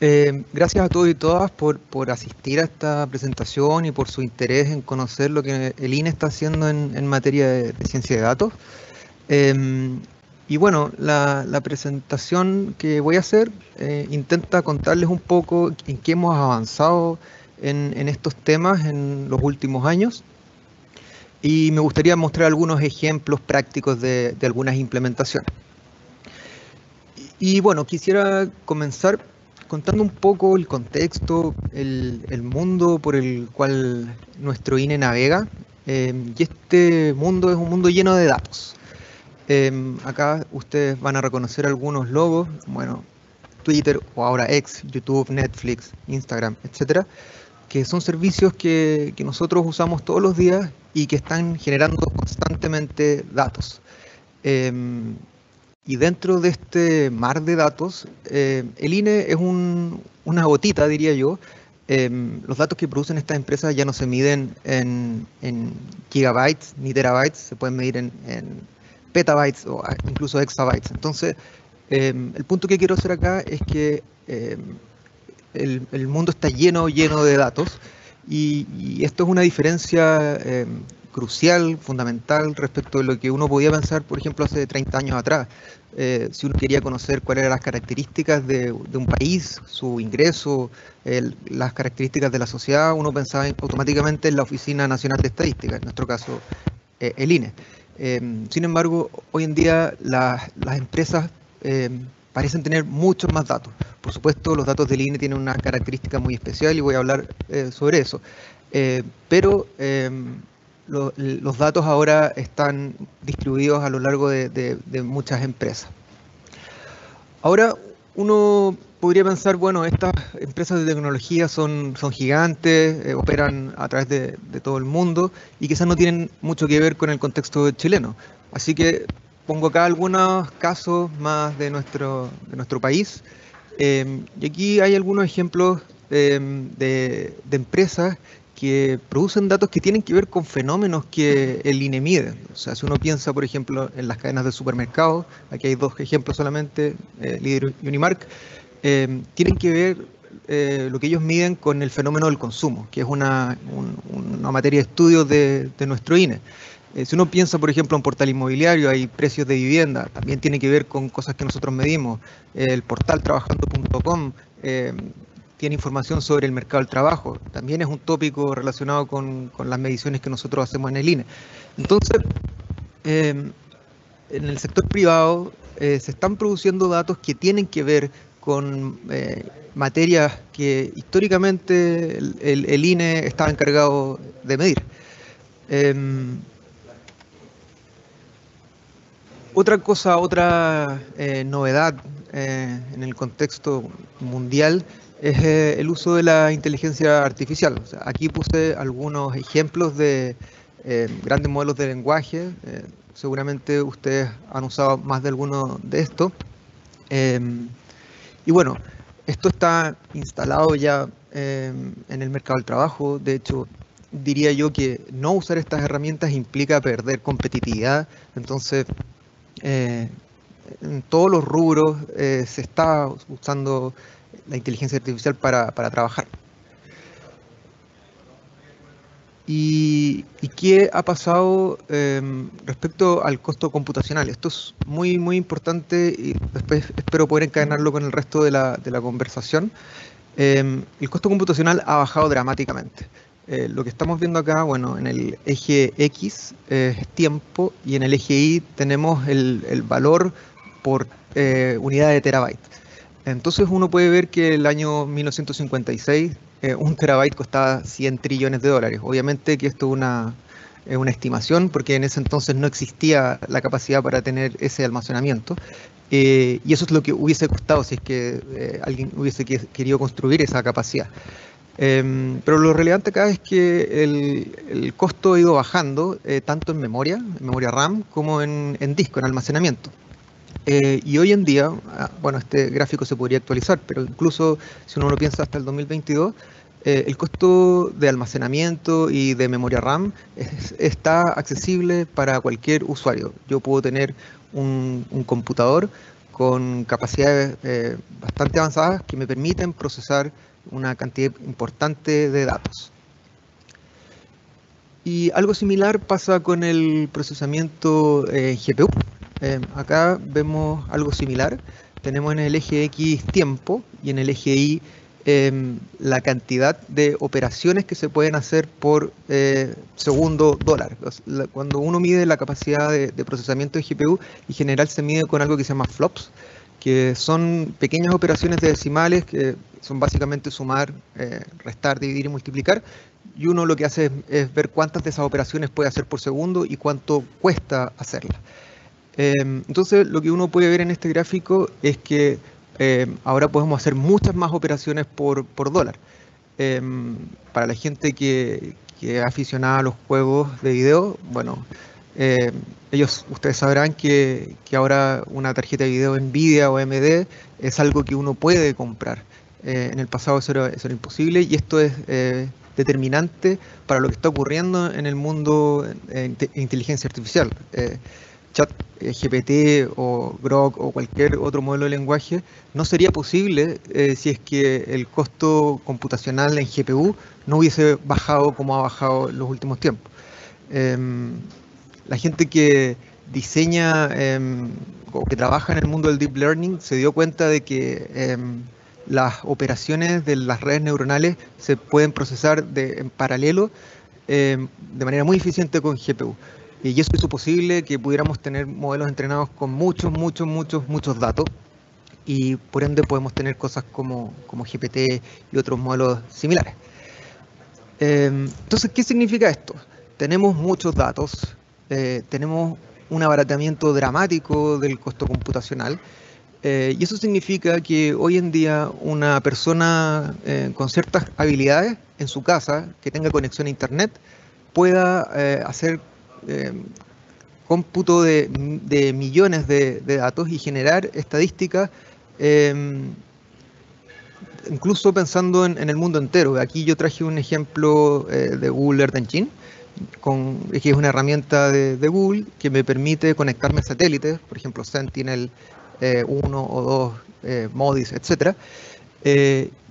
Gracias a todos y todas por asistir a esta presentación y por su interés en conocer lo que el INE está haciendo en materia de ciencia de datos. Em, y bueno, la presentación que voy a hacer intenta contarles un poco en qué hemos avanzado en estos temas en los últimos años. Y me gustaría mostrar algunos ejemplos prácticos de algunas implementaciones. Y bueno, quisiera comenzar contando un poco el contexto, el mundo por el cual nuestro INE navega. Y este mundo es un mundo lleno de datos. Acá ustedes van a reconocer algunos logos, bueno, Twitter o ahora X, YouTube, Netflix, Instagram, etcétera, que son servicios que nosotros usamos todos los días y que están generando constantemente datos. Em, y dentro de este mar de datos, el INE es una gotita, diría yo. Los datos que producen estas empresas ya no se miden en gigabytes ni terabytes, se pueden medir en petabytes o incluso exabytes. Entonces, el punto que quiero hacer acá es que el mundo está lleno de datos y esto es una diferencia crucial, fundamental respecto de lo que uno podía pensar, por ejemplo, hace 30 años atrás. Si uno quería conocer cuáles eran las características de un país, su ingreso, las características de la sociedad, uno pensaba automáticamente en la Oficina Nacional de Estadística, en nuestro caso el INE. Sin embargo, hoy en día las empresas parecen tener muchos más datos. Por supuesto, los datos del INE tienen una característica muy especial y voy a hablar sobre eso. Pero los datos ahora están distribuidos a lo largo de muchas empresas. Ahora, uno podría pensar, bueno, estas empresas de tecnología son gigantes, operan a través de todo el mundo y quizás no tienen mucho que ver con el contexto chileno. Así que pongo acá algunos casos más de nuestro país. Y aquí hay algunos ejemplos de empresas que producen datos que tienen que ver con fenómenos que el INE mide. O sea, si uno piensa, por ejemplo, en las cadenas de supermercados, aquí hay dos ejemplos solamente, Líder y Unimark, tienen que ver lo que ellos miden con el fenómeno del consumo, que es una materia de estudio de nuestro INE. Si uno piensa, por ejemplo, en portal inmobiliario, hay precios de vivienda, también tiene que ver con cosas que nosotros medimos. El portal trabajando.com tiene información sobre el mercado del trabajo, también es un tópico relacionado con las mediciones que nosotros hacemos en el INE. Entonces, en el sector privado se están produciendo datos que tienen que ver con materias que históricamente el INE estaba encargado de medir. Otra novedad en el contexto mundial es el uso de la inteligencia artificial. O sea, aquí puse algunos ejemplos de grandes modelos de lenguaje. Seguramente ustedes han usado más de alguno de estos. Y bueno, esto está instalado ya en el mercado del trabajo. De hecho, diría yo que no usar estas herramientas implica perder competitividad. Entonces, eh, en todos los rubros se está usando la inteligencia artificial para trabajar. ¿Y qué ha pasado respecto al costo computacional? Esto es muy importante y después espero poder encadenarlo con el resto de la conversación. El costo computacional ha bajado dramáticamente. Lo que estamos viendo acá, bueno, en el eje X es tiempo y en el eje Y tenemos el valor por unidad de terabyte. Entonces uno puede ver que el año 1956 un terabyte costaba 100 trillones de dólares. Obviamente que esto es una estimación porque en ese entonces no existía la capacidad para tener ese almacenamiento. Y eso es lo que hubiese costado si es que alguien hubiese querido construir esa capacidad. Pero lo relevante acá es que el costo ha ido bajando tanto en memoria RAM, como en disco, en almacenamiento. Y hoy en día, bueno, este gráfico se podría actualizar, pero incluso si uno lo piensa hasta el 2022, el costo de almacenamiento y de memoria RAM está accesible para cualquier usuario. Yo puedo tener un computador con capacidades bastante avanzadas que me permiten procesar una cantidad importante de datos. Y algo similar pasa con el procesamiento GPU. Acá vemos algo similar. Tenemos en el eje X tiempo y en el eje Y la cantidad de operaciones que se pueden hacer por segundo dólar. Cuando uno mide la capacidad de procesamiento de GPU, en general se mide con algo que se llama flops, que son pequeñas operaciones de decimales que son básicamente sumar, restar, dividir y multiplicar. Y uno lo que hace es ver cuántas de esas operaciones puede hacer por segundo y cuánto cuesta hacerlas. Entonces, lo que uno puede ver en este gráfico es que ahora podemos hacer muchas más operaciones por dólar. Para la gente que es aficionada a los juegos de video, bueno, ustedes sabrán que ahora una tarjeta de video Nvidia o AMD es algo que uno puede comprar. En el pasado eso era imposible, y esto es determinante para lo que está ocurriendo en el mundo de inteligencia artificial. ChatGPT o Grok o cualquier otro modelo de lenguaje no sería posible si es que el costo computacional en GPU no hubiese bajado como ha bajado en los últimos tiempos. La gente que diseña o que trabaja en el mundo del deep learning se dio cuenta de que las operaciones de las redes neuronales se pueden procesar en paralelo de manera muy eficiente con GPU. Y eso hizo posible que pudiéramos tener modelos entrenados con muchos datos, y por ende podemos tener cosas como GPT y otros modelos similares. Entonces, ¿qué significa esto? Tenemos muchos datos, tenemos un abaratamiento dramático del costo computacional, y eso significa que hoy en día una persona con ciertas habilidades en su casa, que tenga conexión a Internet, pueda hacer cómputo de millones de datos y generar estadísticas, incluso pensando en el mundo entero. Aquí yo traje un ejemplo de Google Earth Engine, que es una herramienta de Google que me permite conectarme a satélites, por ejemplo Sentinel 1 o 2, MODIS, etc.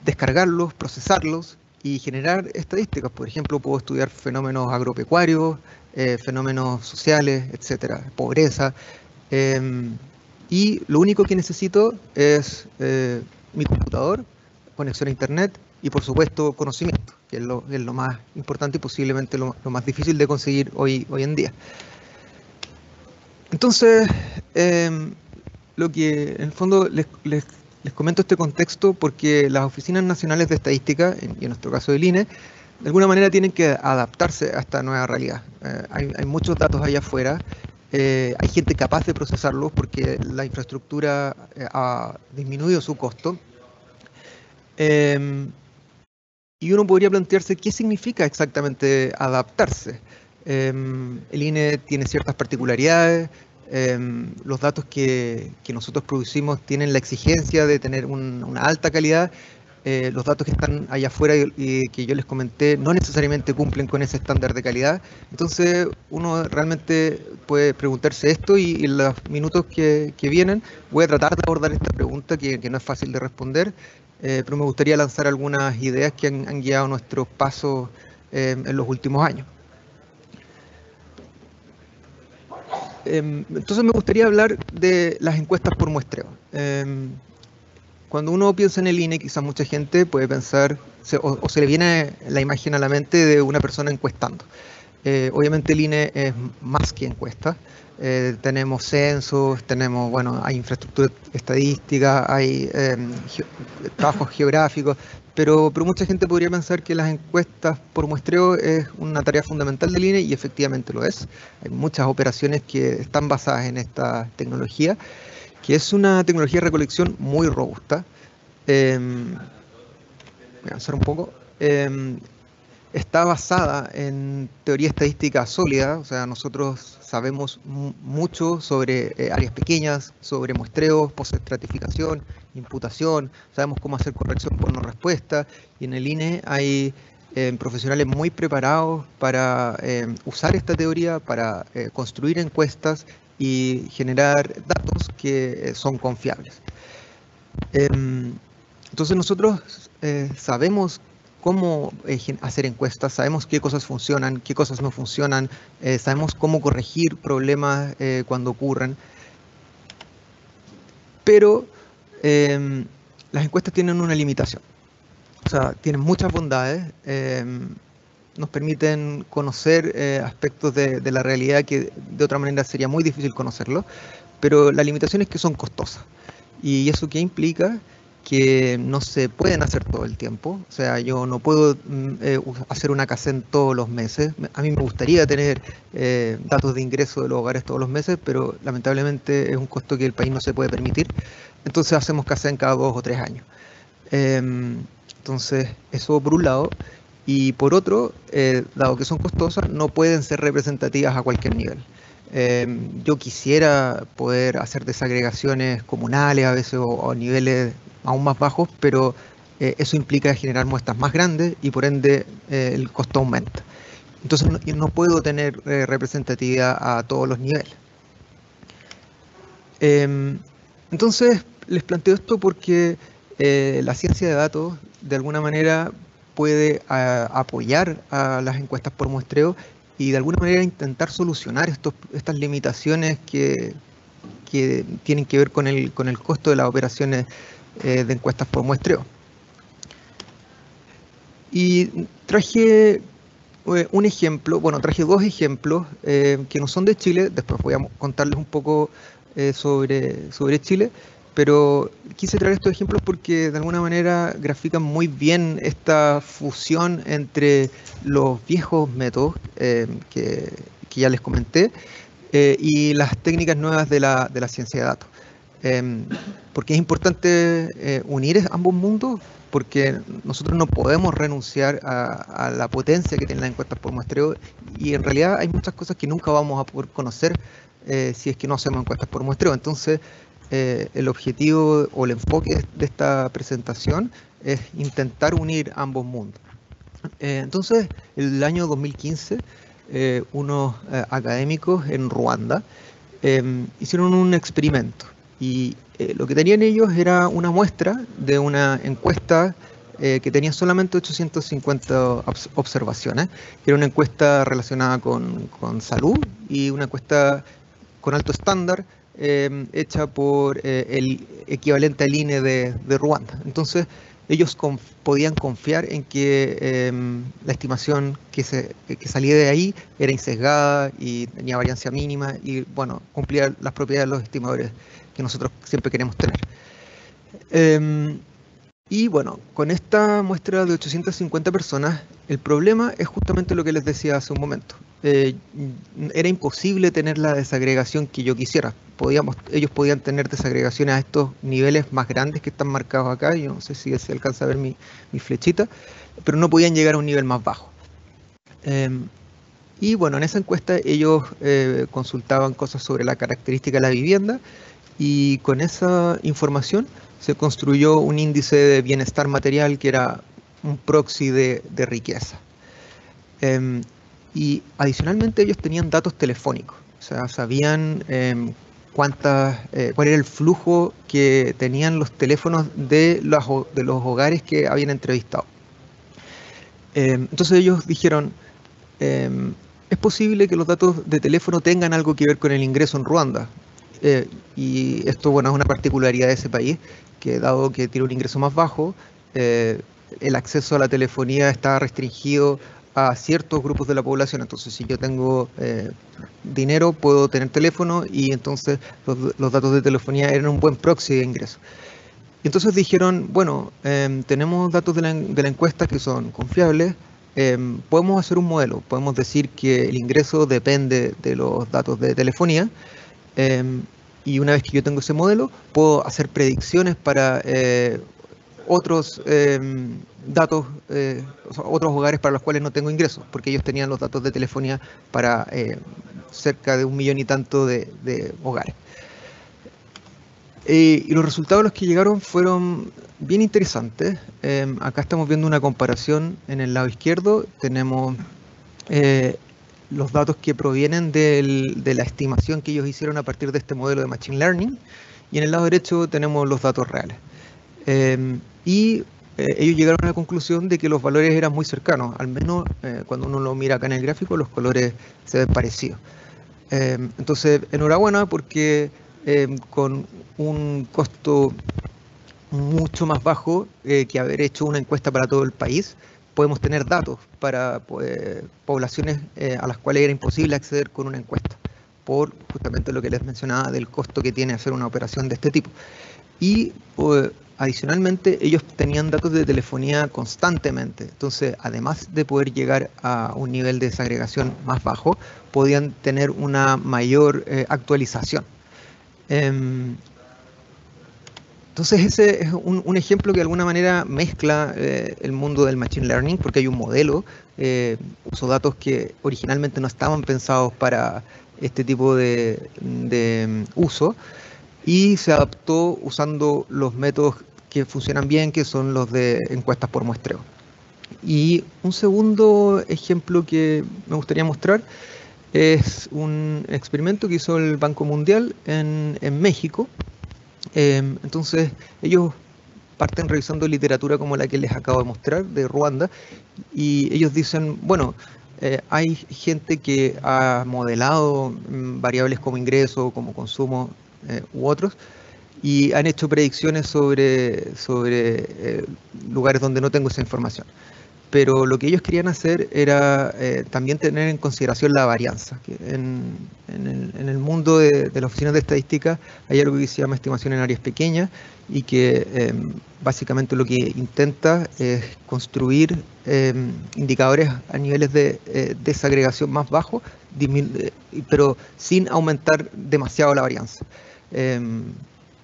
Descargarlos, procesarlos y generar estadísticas. Por ejemplo, puedo estudiar fenómenos agropecuarios, fenómenos sociales, etcétera, pobreza. Y lo único que necesito es mi computador, conexión a Internet y, por supuesto, conocimiento, que es lo más importante y posiblemente lo más difícil de conseguir hoy en día. Entonces, lo que en el fondo les comento este contexto porque las oficinas nacionales de estadística, y en nuestro caso del INE, de alguna manera tienen que adaptarse a esta nueva realidad. Hay muchos datos allá afuera, hay gente capaz de procesarlos porque la infraestructura ha disminuido su costo. Y uno podría plantearse qué significa exactamente adaptarse. El INE tiene ciertas particularidades. Los datos que nosotros producimos tienen la exigencia de tener una alta calidad. Los datos que están allá afuera y que yo les comenté no necesariamente cumplen con ese estándar de calidad. Entonces uno realmente puede preguntarse esto, y en los minutos que vienen voy a tratar de abordar esta pregunta que no es fácil de responder, pero me gustaría lanzar algunas ideas que han guiado nuestros pasos en los últimos años. Entonces me gustaría hablar de las encuestas por muestreo. Cuando uno piensa en el INE, quizás mucha gente puede pensar, o se le viene la imagen a la mente de una persona encuestando. Obviamente el INE es más que encuestas. Tenemos censos, hay infraestructura estadística, hay trabajos geográficos, pero mucha gente podría pensar que las encuestas por muestreo es una tarea fundamental del INE, y efectivamente lo es. Hay muchas operaciones que están basadas en esta tecnología, que es una tecnología de recolección muy robusta. Voy a avanzar un poco. Está basada en teoría estadística sólida, o sea, nosotros sabemos mucho sobre áreas pequeñas, sobre muestreos, postestratificación, imputación, sabemos cómo hacer corrección por no respuesta, y en el INE hay profesionales muy preparados para usar esta teoría, para construir encuestas y generar datos que son confiables. Entonces nosotros sabemos cómo hacer encuestas, sabemos qué cosas funcionan, qué cosas no funcionan, sabemos cómo corregir problemas cuando ocurren, pero las encuestas tienen una limitación. O sea, tienen muchas bondades, nos permiten conocer aspectos de la realidad que de otra manera sería muy difícil conocerlo, pero la limitación es que son costosas. ¿Y eso qué implica? Que no se pueden hacer todo el tiempo. O sea, yo no puedo hacer una CACEN todos los meses. A mí me gustaría tener datos de ingreso de los hogares todos los meses, pero lamentablemente es un costo que el país no se puede permitir. Entonces hacemos CACEN cada 2 o 3 años. Entonces, eso por un lado. Y por otro, dado que son costosas, no pueden ser representativas a cualquier nivel. Yo quisiera poder hacer desagregaciones comunales a veces o a niveles aún más bajos, pero eso implica generar muestras más grandes y por ende el costo aumenta. Entonces no puedo tener representatividad a todos los niveles. Entonces les planteo esto porque la ciencia de datos de alguna manera puede apoyar a las encuestas por muestreo y de alguna manera intentar solucionar estas limitaciones que tienen que ver con el costo de las operaciones de encuestas por muestreo. Y traje un ejemplo, bueno, traje 2 ejemplos que no son de Chile, después voy a contarles un poco sobre Chile, pero quise traer estos ejemplos porque de alguna manera grafican muy bien esta fusión entre los viejos métodos que ya les comenté y las técnicas nuevas de la ciencia de datos. Porque es importante unir ambos mundos, porque nosotros no podemos renunciar a la potencia que tienen las encuestas por muestreo y en realidad hay muchas cosas que nunca vamos a poder conocer si es que no hacemos encuestas por muestreo. Entonces, el objetivo o el enfoque de esta presentación es intentar unir ambos mundos. Entonces, el año 2015, unos académicos en Ruanda hicieron un experimento y lo que tenían ellos era una muestra de una encuesta que tenía solamente 850 observaciones, que era una encuesta relacionada con salud y una encuesta con alto estándar hecha por el equivalente al INE de Ruanda. Entonces, ellos podían confiar en que la estimación que salía de ahí era insesgada y tenía variancia mínima y, bueno, cumplía las propiedades de los estimadores que nosotros siempre queremos tener. Y bueno, con esta muestra de 850 personas, el problema es justamente lo que les decía hace un momento. Era imposible tener la desagregación que yo quisiera. Ellos podían tener desagregaciones a estos niveles más grandes que están marcados acá. Yo no sé si se alcanza a ver mi flechita, pero no podían llegar a un nivel más bajo. Y bueno, en esa encuesta ellos consultaban cosas sobre la característica de la vivienda y con esa información se construyó un índice de bienestar material que era un proxy de riqueza. Y adicionalmente ellos tenían datos telefónicos, o sea, sabían cuál era el flujo que tenían los teléfonos de los hogares que habían entrevistado. Entonces ellos dijeron, es posible que los datos de teléfono tengan algo que ver con el ingreso en Ruanda. Y esto, bueno, es una particularidad de ese país, que dado que tiene un ingreso más bajo, el acceso a la telefonía está restringido a ciertos grupos de la población. Entonces, si yo tengo dinero, puedo tener teléfono y entonces los datos de telefonía eran un buen proxy de ingreso. Y entonces dijeron, bueno, tenemos datos de la encuesta que son confiables, podemos hacer un modelo, podemos decir que el ingreso depende de los datos de telefonía, y una vez que yo tengo ese modelo, puedo hacer predicciones para otros datos, o sea, otros hogares para los cuales no tengo ingresos, porque ellos tenían los datos de telefonía para cerca de 1 millón y tanto de hogares. Y los resultados a los que llegaron fueron bien interesantes. Acá estamos viendo una comparación en el lado izquierdo. Tenemos los datos que provienen de la estimación que ellos hicieron a partir de este modelo de Machine Learning, y en el lado derecho tenemos los datos reales. Ellos llegaron a la conclusión de que los valores eran muy cercanos, al menos cuando uno lo mira acá en el gráfico, los colores se ven parecidos. Entonces, enhorabuena porque con un costo mucho más bajo que haber hecho una encuesta para todo el país, podemos tener datos para poblaciones a las cuales era imposible acceder con una encuesta, por justamente lo que les mencionaba del costo que tiene hacer una operación de este tipo. Y adicionalmente, ellos tenían datos de telefonía constantemente. Entonces, además de poder llegar a un nivel de desagregación más bajo, podían tener una mayor actualización. Entonces, ese es un ejemplo que de alguna manera mezcla el mundo del Machine Learning, porque hay un modelo, usó datos que originalmente no estaban pensados para este tipo de uso, y se adaptó usando los métodos que funcionan bien, que son los de encuestas por muestreo. Y un segundo ejemplo que me gustaría mostrar es un experimento que hizo el Banco Mundial en México. Entonces, ellos parten revisando literatura como la que les acabo de mostrar, de Ruanda, y ellos dicen, bueno, hay gente que ha modelado variables como ingreso, como consumo u otros, y han hecho predicciones sobre lugares donde no tengo esa información. Pero lo que ellos querían hacer era también tener en consideración la varianza. Que en el mundo de las oficinas de estadística hay algo que se llama estimación en áreas pequeñas, y que básicamente lo que intenta es construir indicadores a niveles de desagregación más bajos, pero sin aumentar demasiado la varianza.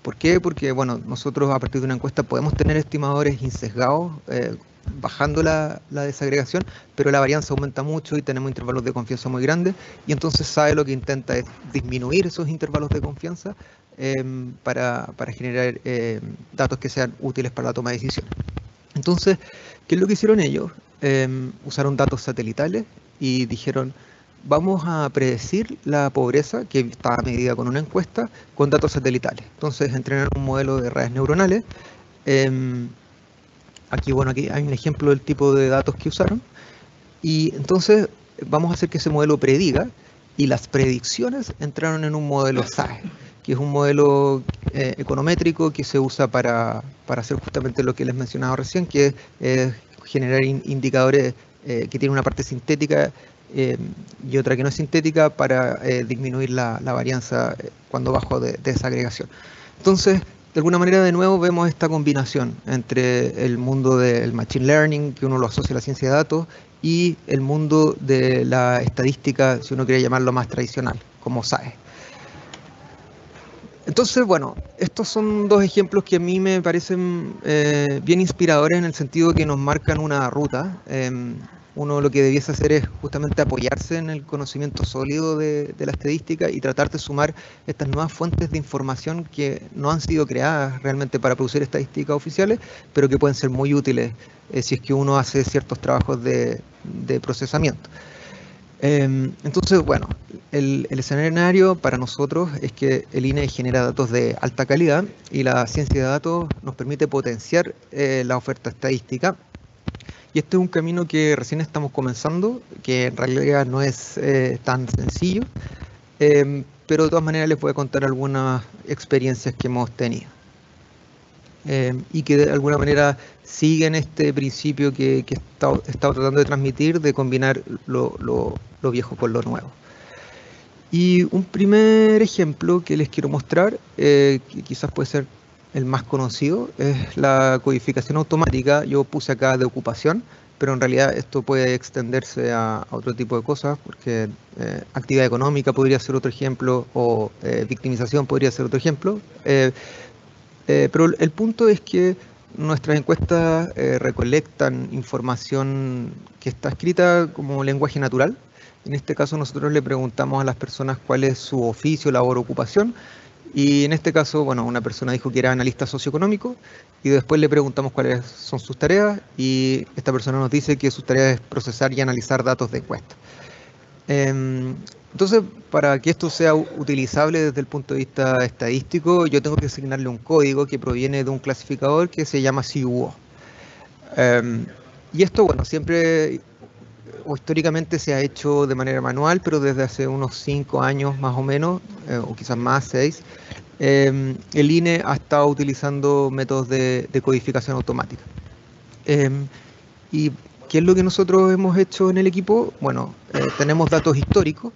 ¿Por qué? Porque bueno, nosotros a partir de una encuesta podemos tener estimadores insesgados, bajando la desagregación, pero la varianza aumenta mucho y tenemos intervalos de confianza muy grandes, y entonces SAE lo que intenta es disminuir esos intervalos de confianza para generar datos que sean útiles para la toma de decisiones. Entonces, ¿qué es lo que hicieron ellos? Usaron datos satelitales y dijeron, vamos a predecir la pobreza que estaba medida con una encuesta con datos satelitales. Entonces entrenaron un modelo de redes neuronales. Aquí hay un ejemplo del tipo de datos que usaron. Y entonces vamos a hacer que ese modelo prediga, y las predicciones entraron en un modelo SAE, que es un modelo econométrico que se usa para hacer justamente lo que les mencionaba recién, que es generar indicadores que tienen una parte sintética y otra que no es sintética para disminuir la varianza cuando bajo de desagregación. Entonces, de alguna manera, de nuevo, vemos esta combinación entre el mundo del Machine Learning, que uno lo asocia a la ciencia de datos, y el mundo de la estadística, si uno quiere llamarlo más tradicional, como SAE. Entonces, bueno, estos son dos ejemplos que a mí me parecen bien inspiradores en el sentido de que nos marcan una ruta. Uno lo que debiese hacer es justamente apoyarse en el conocimiento sólido de la estadística y tratar de sumar estas nuevas fuentes de información que no han sido creadas realmente para producir estadísticas oficiales, pero que pueden ser muy útiles si es que uno hace ciertos trabajos de procesamiento. Entonces, bueno, el escenario para nosotros es que el INE genera datos de alta calidad y la ciencia de datos nos permite potenciar la oferta estadística. Y este es un camino que recién estamos comenzando, que en realidad no es tan sencillo, pero de todas maneras les voy a contar algunas experiencias que hemos tenido. Y que de alguna manera siguen este principio que he estado tratando de transmitir, de combinar lo viejo con lo nuevo. Y un primer ejemplo que les quiero mostrar, que quizás puede ser el más conocido, es la codificación automática. Yo puse acá de ocupación, pero en realidad esto puede extenderse a otro tipo de cosas, porque actividad económica podría ser otro ejemplo, o victimización podría ser otro ejemplo. Pero el punto es que nuestras encuestas recolectan información que está escrita como lenguaje natural. En este caso nosotros le preguntamos a las personas cuál es su oficio, labor o ocupación, y en este caso, bueno, una persona dijo que era analista socioeconómico, y después le preguntamos cuáles son sus tareas, y esta persona nos dice que sus tareas es procesar y analizar datos de encuesta. Entonces, para que esto sea utilizable desde el punto de vista estadístico, yo tengo que asignarle un código que proviene de un clasificador que se llama CUO. Y esto, bueno, siempre o históricamente se ha hecho de manera manual, pero desde hace unos 5 años más o menos, o quizás más, 6, el INE ha estado utilizando métodos de codificación automática. ¿Y qué es lo que nosotros hemos hecho en el equipo? Bueno, tenemos datos históricos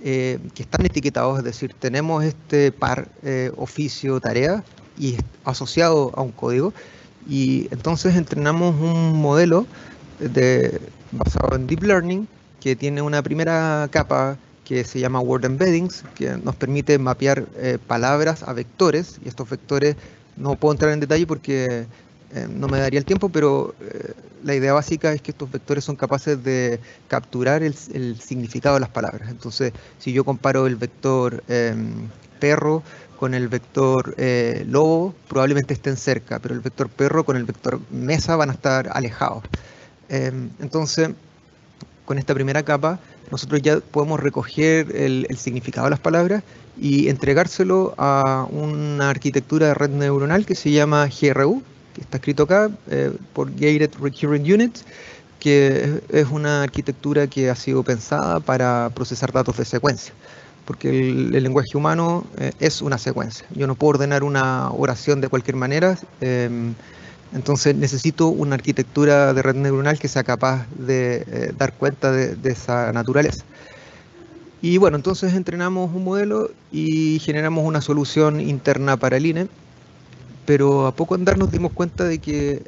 que están etiquetados, es decir, tenemos este par oficio tarea y asociado a un código, y entonces entrenamos un modelo basado en Deep Learning que tiene una primera capa que se llama Word Embeddings, que nos permite mapear palabras a vectores, y estos vectores no puedo entrar en detalle porque no me daría el tiempo, pero la idea básica es que estos vectores son capaces de capturar el significado de las palabras. Entonces, si yo comparo el vector perro con el vector lobo, probablemente estén cerca, pero el vector perro con el vector mesa van a estar alejados. Entonces, con esta primera capa, nosotros ya podemos recoger el significado de las palabras y entregárselo a una arquitectura de red neuronal que se llama GRU, que está escrito acá por Gated Recurrent Unit, que es una arquitectura que ha sido pensada para procesar datos de secuencia, porque el lenguaje humano es una secuencia. Yo no puedo ordenar una oración de cualquier manera, entonces necesito una arquitectura de red neuronal que sea capaz de dar cuenta de esa naturaleza. Y bueno, entonces entrenamos un modelo y generamos una solución interna para el INE, pero a poco andar nos dimos cuenta de que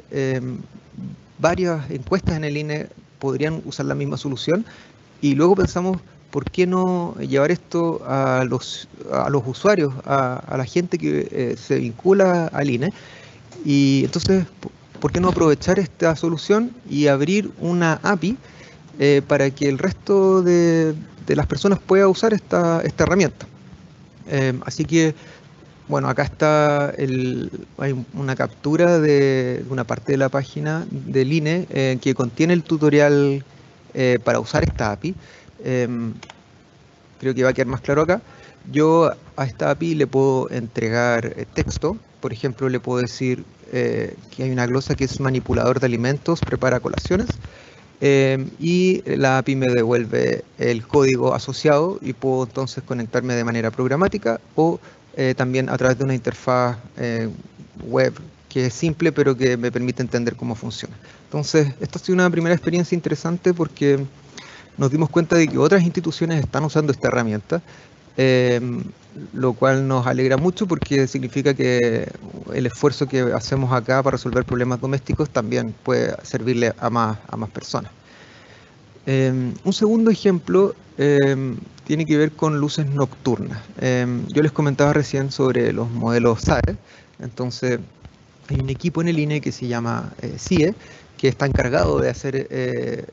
varias encuestas en el INE podrían usar la misma solución, y luego pensamos, ¿por qué no llevar esto a los usuarios, a la gente que se vincula al INE? Y entonces, ¿por qué no aprovechar esta solución y abrir una API para que el resto de las personas pueda usar esta herramienta? Así que, bueno, acá está hay una captura de una parte de la página del INE que contiene el tutorial para usar esta API. Creo que va a quedar más claro acá. Yo a esta API le puedo entregar texto. Por ejemplo, le puedo decir que hay una glosa que es manipulador de alimentos, prepara colaciones. Y la API me devuelve el código asociado y puedo entonces conectarme de manera programática o también a través de una interfaz web que es simple pero que me permite entender cómo funciona. Entonces, esta ha sido una primera experiencia interesante porque nos dimos cuenta de que otras instituciones están usando esta herramienta, lo cual nos alegra mucho porque significa que el esfuerzo que hacemos acá para resolver problemas domésticos también puede servirle a más personas. Un segundo ejemplo tiene que ver con luces nocturnas. Yo les comentaba recién sobre los modelos SAE. Entonces, hay un equipo en el INE que se llama CIE, que está encargado de hacer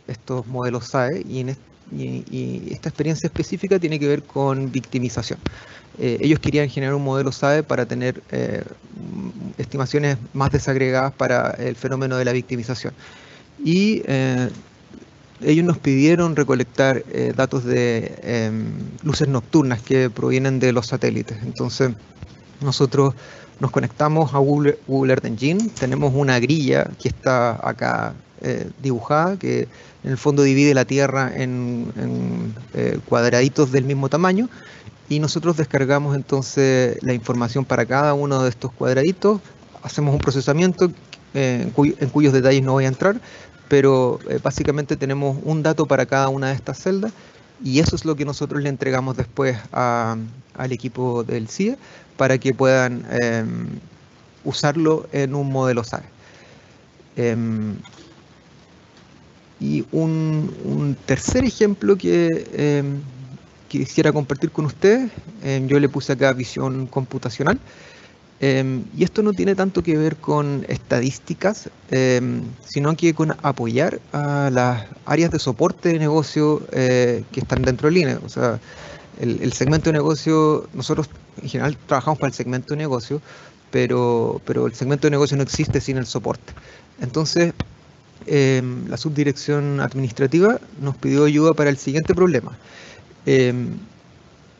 estos modelos SAE, y esta experiencia específica tiene que ver con victimización. Ellos querían generar un modelo SAE para tener estimaciones más desagregadas para el fenómeno de la victimización. Y ellos nos pidieron recolectar datos de luces nocturnas que provienen de los satélites. Entonces, nosotros nos conectamos a Google Earth Engine, tenemos una grilla que está acá dibujada, que en el fondo divide la Tierra en cuadraditos del mismo tamaño, y nosotros descargamos entonces la información para cada uno de estos cuadraditos, hacemos un procesamiento en cuyos detalles no voy a entrar, pero básicamente tenemos un dato para cada una de estas celdas, y eso es lo que nosotros le entregamos después al equipo del CIE para que puedan usarlo en un modelo SAE. Y un tercer ejemplo que quisiera compartir con ustedes, yo le puse acá visión computacional, y esto no tiene tanto que ver con estadísticas, sino que con apoyar a las áreas de soporte de negocio que están dentro del INE. O sea, el segmento de negocio, nosotros en general trabajamos para el segmento de negocio, pero el segmento de negocio no existe sin el soporte. Entonces, la subdirección administrativa nos pidió ayuda para el siguiente problema.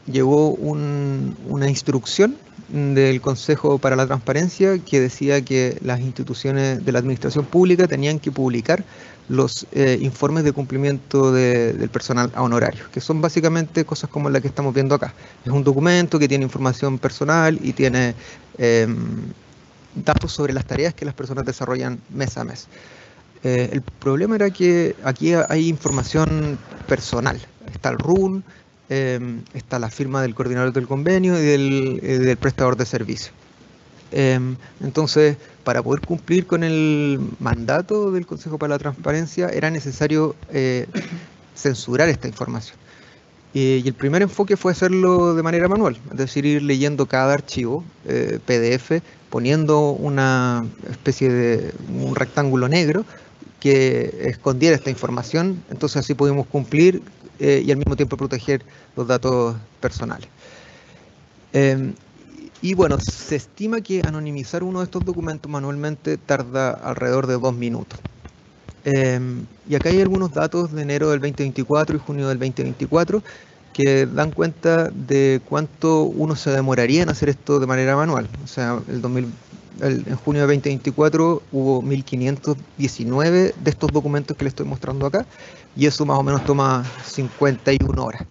Llegó una instrucción del Consejo para la Transparencia que decía que las instituciones de la administración pública tenían que publicar los informes de cumplimiento del personal a honorarios, que son básicamente cosas como la que estamos viendo acá. Es un documento que tiene información personal y tiene datos sobre las tareas que las personas desarrollan mes a mes. El problema era que aquí hay información personal. Está el RUN, está la firma del coordinador del convenio y del prestador de servicio. Entonces, para poder cumplir con el mandato del Consejo para la Transparencia, era necesario censurar esta información. Y el primer enfoque fue hacerlo de manera manual, es decir, ir leyendo cada archivo PDF, poniendo una especie de un rectángulo negro que escondiera esta información, entonces así pudimos cumplir y al mismo tiempo proteger los datos personales. Y bueno, se estima que anonimizar uno de estos documentos manualmente tarda alrededor de 2 minutos. Y acá hay algunos datos de enero del 2024 y junio del 2024 que dan cuenta de cuánto uno se demoraría en hacer esto de manera manual. O sea, en junio de 2024 hubo 1519 de estos documentos que les estoy mostrando acá, y eso más o menos toma 51 horas.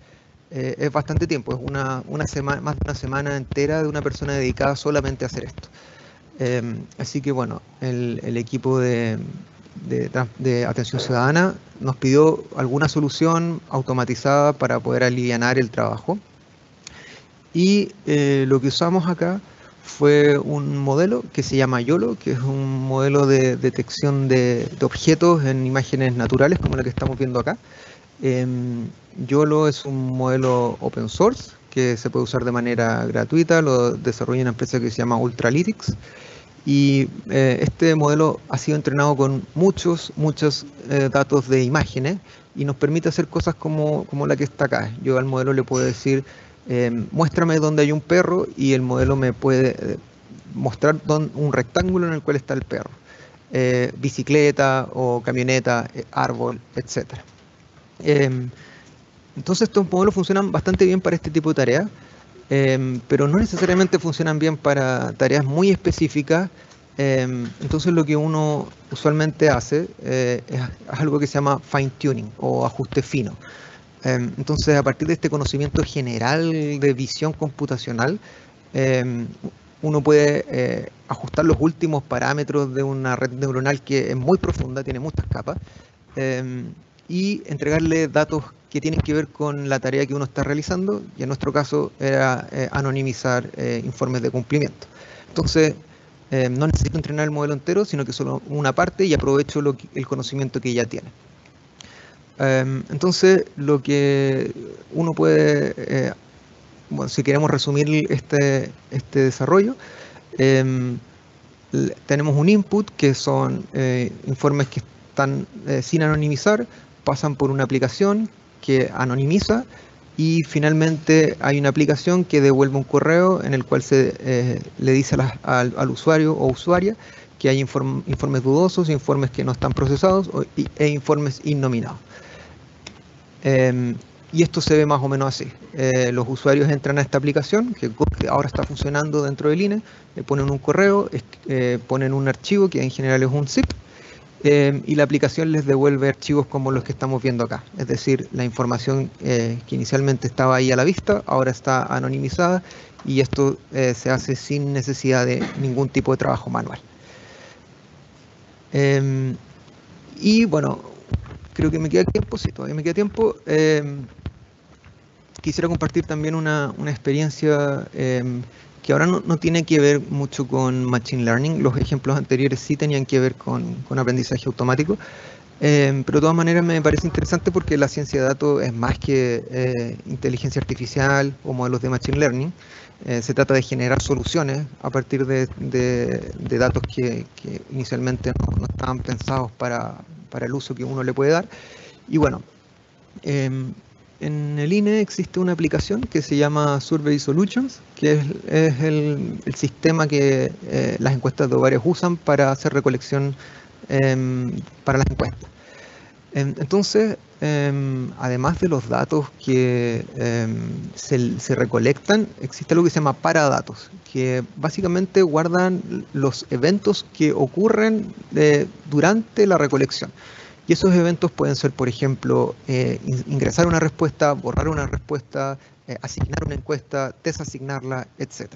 Es bastante tiempo, es una semana, más de una semana entera de una persona dedicada solamente a hacer esto. Así que bueno, el equipo de atención ciudadana nos pidió alguna solución automatizada para poder alivianar el trabajo. Y lo que usamos acá fue un modelo que se llama YOLO, que es un modelo de detección de objetos en imágenes naturales, como la que estamos viendo acá. YOLO es un modelo open source que se puede usar de manera gratuita, lo desarrolla una empresa que se llama Ultralytics. Y este modelo ha sido entrenado con muchos datos de imágenes y nos permite hacer cosas como la que está acá. Yo al modelo le puedo decir, muéstrame dónde hay un perro, y el modelo me puede mostrar un rectángulo en el cual está el perro. Bicicleta o camioneta, árbol, etc. Entonces estos modelos funcionan bastante bien para este tipo de tareas. Pero no necesariamente funcionan bien para tareas muy específicas. Entonces lo que uno usualmente hace es algo que se llama fine tuning o ajuste fino. Entonces, a partir de este conocimiento general de visión computacional, uno puede ajustar los últimos parámetros de una red neuronal que es muy profunda, tiene muchas capas, y entregarle datos que tienen que ver con la tarea que uno está realizando, y en nuestro caso era anonimizar informes de cumplimiento. Entonces, no necesito entrenar el modelo entero, sino que solo una parte, y aprovecho el conocimiento que ya tiene. Entonces, lo que uno puede, bueno, si queremos resumir este desarrollo, tenemos un input que son informes que están sin anonimizar, pasan por una aplicación que anonimiza, y finalmente hay una aplicación que devuelve un correo en el cual le dice al usuario o usuaria que hay informes dudosos, informes que no están procesados e informes innominados. Y esto se ve más o menos así. Los usuarios entran a esta aplicación, que ahora está funcionando dentro del INE, le ponen un correo, ponen un archivo, que en general es un zip, y la aplicación les devuelve archivos como los que estamos viendo acá. Es decir, la información que inicialmente estaba ahí a la vista, ahora está anonimizada, y esto se hace sin necesidad de ningún tipo de trabajo manual. Y bueno, creo que me queda tiempo, sí, todavía me queda tiempo. Quisiera compartir también una experiencia que ahora no tiene que ver mucho con Machine Learning. Los ejemplos anteriores sí tenían que ver con aprendizaje automático. Pero de todas maneras me parece interesante porque la ciencia de datos es más que inteligencia artificial o modelos de Machine Learning. Se trata de generar soluciones a partir de datos que inicialmente no estaban pensados para el uso que uno le puede dar. Y bueno, en el INE existe una aplicación que se llama Survey Solutions, que es el sistema que las encuestas de ovarios usan para hacer recolección para las encuestas. Entonces, además de los datos que se recolectan, existe algo que se llama paradatos, que básicamente guardan los eventos que ocurren durante la recolección. Y esos eventos pueden ser, por ejemplo, ingresar una respuesta, borrar una respuesta, asignar una encuesta, desasignarla, etc.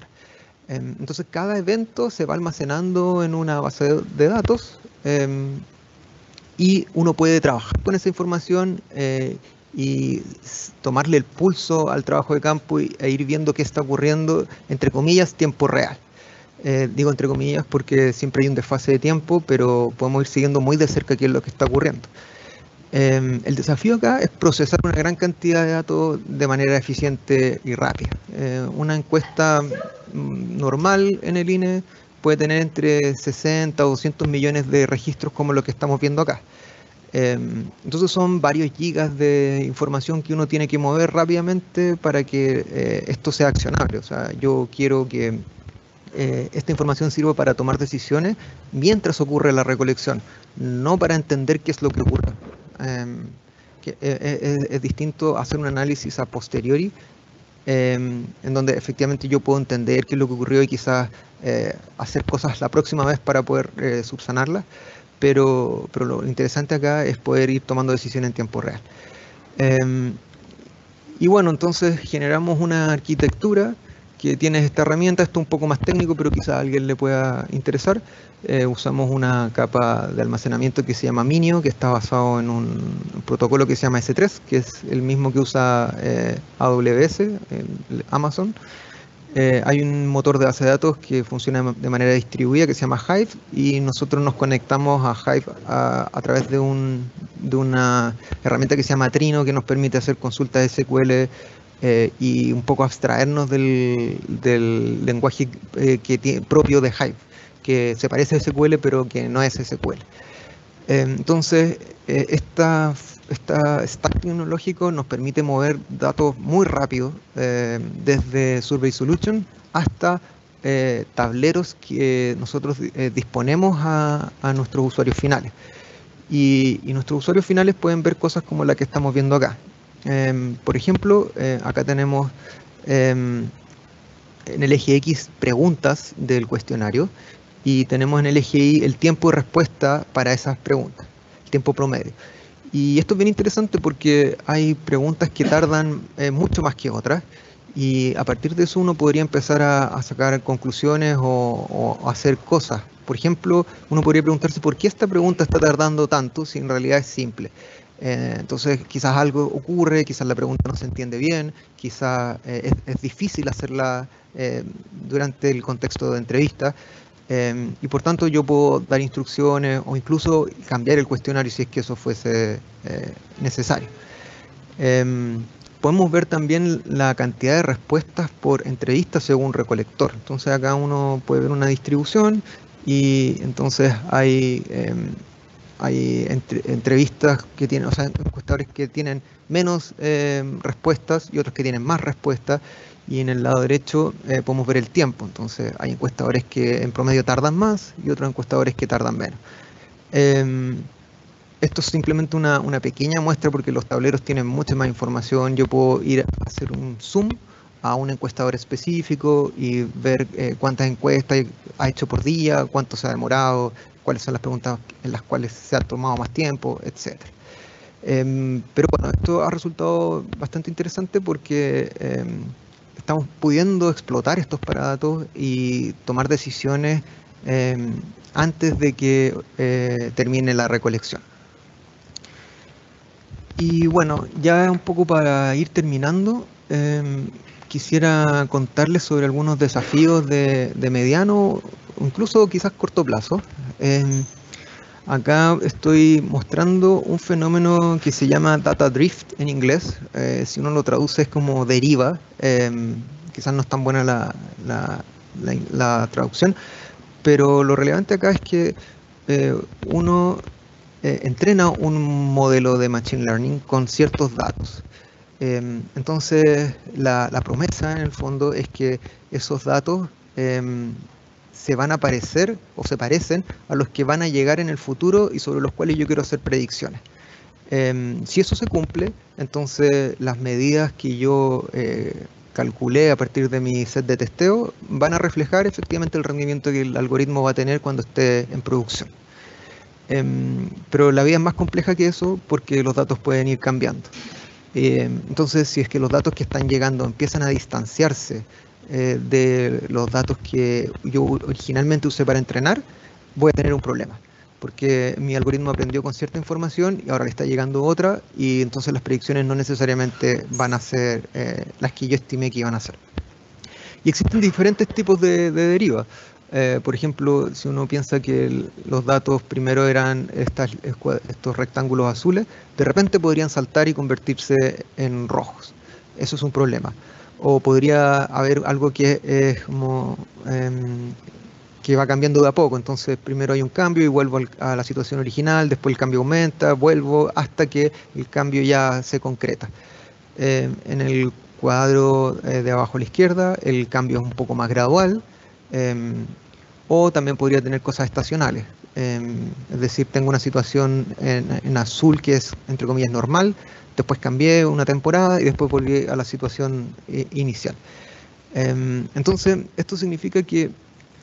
Entonces, cada evento se va almacenando en una base de datos y uno puede trabajar con esa información y tomarle el pulso al trabajo de campo e ir viendo qué está ocurriendo, entre comillas, tiempo real. Digo entre comillas porque siempre hay un desfase de tiempo, pero podemos ir siguiendo muy de cerca qué es lo que está ocurriendo. El desafío acá es procesar una gran cantidad de datos de manera eficiente y rápida. Una encuesta normal en el INE puede tener entre 60 o 200 millones de registros como lo que estamos viendo acá. Entonces son varios gigas de información que uno tiene que mover rápidamente para que esto sea accionable. O sea, yo quiero que esta información sirva para tomar decisiones mientras ocurre la recolección, no para entender qué es lo que ocurre. Es distinto hacer un análisis a posteriori, en donde efectivamente yo puedo entender qué es lo que ocurrió y quizás hacer cosas la próxima vez para poder subsanarlas, pero lo interesante acá es poder ir tomando decisiones en tiempo real. Y bueno, entonces generamos una arquitectura que tiene esta herramienta. Esto es un poco más técnico, pero quizás a alguien le pueda interesar. Usamos una capa de almacenamiento que se llama Minio, que está basado en un protocolo que se llama S3, que es el mismo que usa AWS, Amazon. Hay un motor de base de datos que funciona de manera distribuida que se llama Hive, y nosotros nos conectamos a Hive a través de una herramienta que se llama Trino, que nos permite hacer consultas SQL y un poco abstraernos del lenguaje propio de Hive, que se parece a SQL pero que no es SQL. Entonces, este stack tecnológico nos permite mover datos muy rápido, desde Survey Solution hasta tableros que nosotros disponemos a nuestros usuarios finales. Y nuestros usuarios finales pueden ver cosas como la que estamos viendo acá. Por ejemplo, acá tenemos en el eje X preguntas del cuestionario, y tenemos en el eje Y el tiempo de respuesta para esas preguntas, el tiempo promedio. Y esto es bien interesante porque hay preguntas que tardan mucho más que otras, y a partir de eso uno podría empezar a sacar conclusiones o hacer cosas. Por ejemplo, uno podría preguntarse por qué esta pregunta está tardando tanto si en realidad es simple. Entonces quizás algo ocurre, quizás la pregunta no se entiende bien, quizás es difícil hacerla durante el contexto de entrevista. Y por tanto yo puedo dar instrucciones o incluso cambiar el cuestionario si es que eso fuese necesario. Podemos ver también la cantidad de respuestas por entrevista según recolector. Entonces acá uno puede ver una distribución, y entonces hay entrevistas que tienen, o sea, encuestadores que tienen menos respuestas y otros que tienen más respuestas. Y en el lado derecho podemos ver el tiempo. Entonces hay encuestadores que en promedio tardan más y otros encuestadores que tardan menos. Esto es simplemente una pequeña muestra porque los tableros tienen mucha más información. Yo puedo ir a hacer un zoom a un encuestador específico y ver cuántas encuestas ha hecho por día, cuánto se ha demorado, cuáles son las preguntas en las cuales se ha tomado más tiempo, etc. Pero bueno, esto ha resultado bastante interesante porque estamos pudiendo explotar estos paradatos y tomar decisiones antes de que termine la recolección. Y bueno, ya un poco para ir terminando, quisiera contarles sobre algunos desafíos de mediano, incluso quizás corto plazo. Acá estoy mostrando un fenómeno que se llama data drift en inglés. Si uno lo traduce es como deriva. Quizás no es tan buena la traducción, pero lo relevante acá es que uno entrena un modelo de Machine Learning con ciertos datos. Entonces, la promesa en el fondo es que esos datos se van a parecer o se parecen a los que van a llegar en el futuro y sobre los cuales yo quiero hacer predicciones. Si eso se cumple, entonces las medidas que yo calculé a partir de mi set de testeo van a reflejar efectivamente el rendimiento que el algoritmo va a tener cuando esté en producción. Pero la vida es más compleja que eso porque los datos pueden ir cambiando. Entonces, si es que los datos que están llegando empiezan a distanciarse de los datos que yo originalmente usé para entrenar, voy a tener un problema. Porque mi algoritmo aprendió con cierta información y ahora le está llegando otra, y entonces las predicciones no necesariamente van a ser las que yo estimé que iban a ser. Y existen diferentes tipos de derivas. Por ejemplo, si uno piensa que los datos primero eran estos rectángulos azules, de repente podrían saltar y convertirse en rojos. Eso es un problema. O podría haber algo que es como que va cambiando de a poco. Entonces primero hay un cambio y vuelvo a la situación original, después el cambio aumenta, vuelvo hasta que el cambio ya se concreta. En el cuadro de abajo a la izquierda el cambio es un poco más gradual, o también podría tener cosas estacionales. Es decir, tengo una situación en azul que es, entre comillas, normal, después cambié una temporada y después volví a la situación inicial. Entonces, esto significa que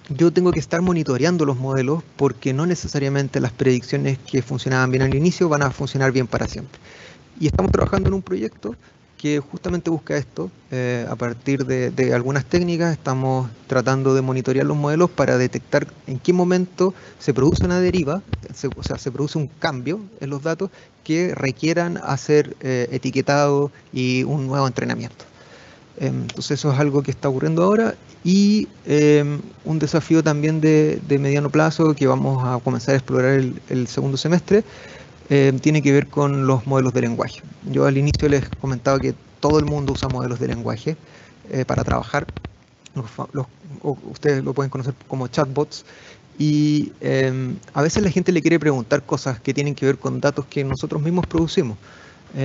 yo tengo que estar monitoreando los modelos porque no necesariamente las predicciones que funcionaban bien al inicio van a funcionar bien para siempre. Y estamos trabajando en un proyecto que justamente busca esto. A partir de algunas técnicas estamos tratando de monitorear los modelos para detectar en qué momento se produce una deriva, o sea, se produce un cambio en los datos que requieran hacer etiquetado y un nuevo entrenamiento. Entonces eso es algo que está ocurriendo ahora, y un desafío también de mediano plazo que vamos a comenzar a explorar el segundo semestre tiene que ver con los modelos de lenguaje. Yo al inicio les comentaba que todo el mundo usa modelos de lenguaje para trabajar. Ustedes lo pueden conocer como chatbots, y a veces la gente le quiere preguntar cosas que tienen que ver con datos que nosotros mismos producimos.